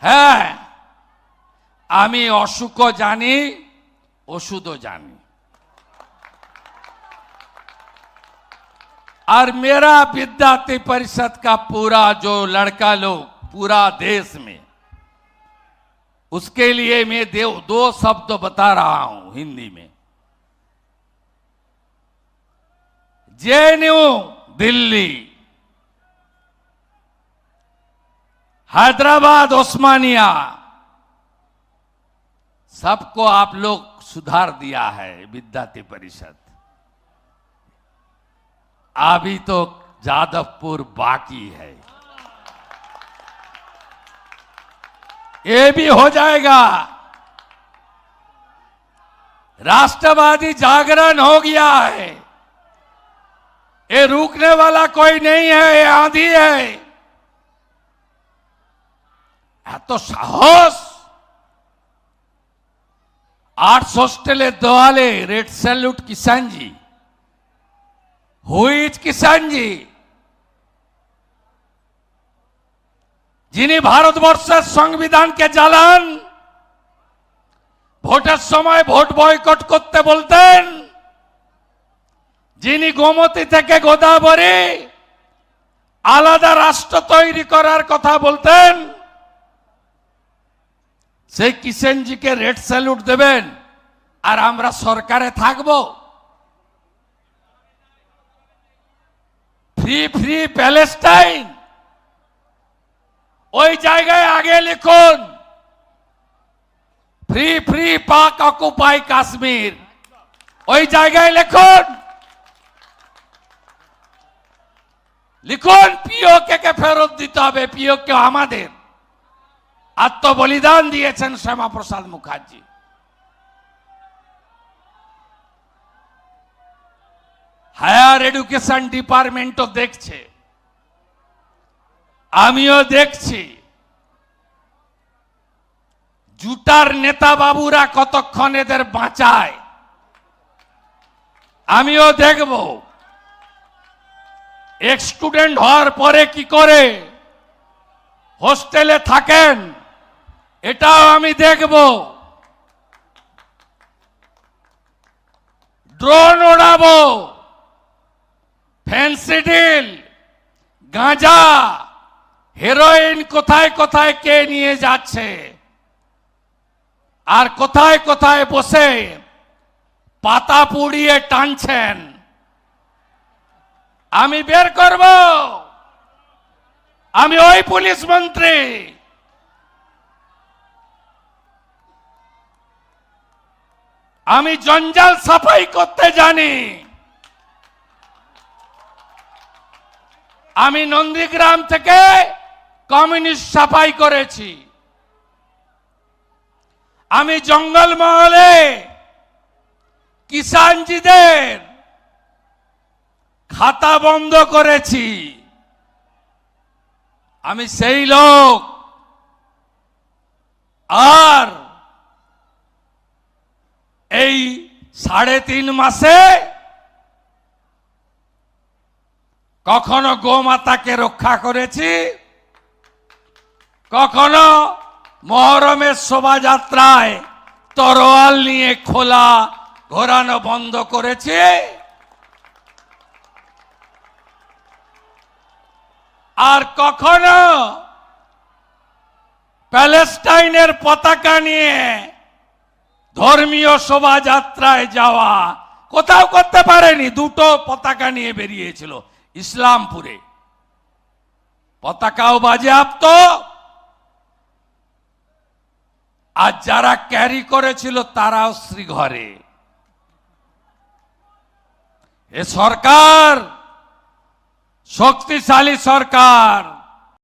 হ্যাঁ, আমি অসুখও জানি, ওষুধও জানি। और मेरा विद्यार्थी परिषद का पूरा जो लड़का लोग पूरा देश में, उसके लिए मैं दो शब्द बता रहा हूं हिंदी में। जेएनयू दिल्ली, हैदराबाद ओस्मानिया, सबको आप लोग सुधार दिया है विद्यार्थी परिषद। अभी तो जादवपुर बाकी है, ये भी हो जाएगा। राष्ट्रवादी जागरण हो गया है, ये रुकने वाला कोई नहीं है, ये आंधी है। तो साहस 8 হোস্টেলে দেওয়ালে red salute Kishanji. Who is Kishanji? যিনি ভারতবর্ষের সংবিধানকে জ্বালান, ভোটের সময় ভোট বয়কট করতে বলতেন, যিনি গোমতী থেকে গোদাবরী আলাদা রাষ্ট্র তৈরি করার কথা বলতেন, সেই কিষাণজিকে রেড স্যালুট দেবেন আর আমরা সরকারে থাকব? ফ্রি ফ্রি প্যালেস্টাইন, ওই জায়গায় আগে লিখুন ফ্রি ফ্রি পাক অকুপাই কাশ্মীর, ওই জায়গায় লিখুন। লিখুন পিওকে কে ফেরত দিতে হবে, পিওকে আমাদের। আত্মবলিদান দিয়েছেন শ্যামাপ্রসাদ মুখার্জি। হায়ার এডুকেশন ডিপার্টমেন্টও দেখছে, আমিও দেখছি। জুটার নেতা বাবুরা কতক্ষণ এদের বাঁচায় আমিও দেখব। এক স্টুডেন্ট হওয়ার পরে কি করে হোস্টেলে থাকেন এটাও আমি দেখব। ড্রোন ওড়াবো, ফেন্সিডিল, গাঁজা, হেরোইন কোথায় কোথায় কে নিয়ে যাচ্ছে আর কোথায় কোথায় বসে পাতা পুড়িয়ে টানছেন আমি বের করব। আমি ওই পুলিশ মন্ত্রী। আমি জঞ্জাল সাফাই করতে জানি। আমি নন্দীগ্রাম থেকে কমিউনিস্ট সাফাই করেছি। আমি জঙ্গলমহলে কিষাণজিদের খাতা বন্ধ করেছি। আমি সেই লোক। আর এই 3.5 মাসে কখনো গোমাতাকে রক্ষা করেছি, কখনো মহরমের শোভাযাত্রায় তরোয়াল নিয়ে খোলা ঘোরানো বন্ধ করেছি, আর কখনো প্যালেস্টাইনের পতাকা নিয়ে ধর্মীয় শোভাযাত্রায় যাওয়া কোথাও করতে পারেনি। 2টো পতাকা নিয়ে বেরিয়েছিল ইসলামপুরে, পতাকাও বাজেয়াপ্ত। আর যারা ক্যারি করেছিল তারাও শ্রীঘরে। এ সরকার শক্তিশালী সরকার।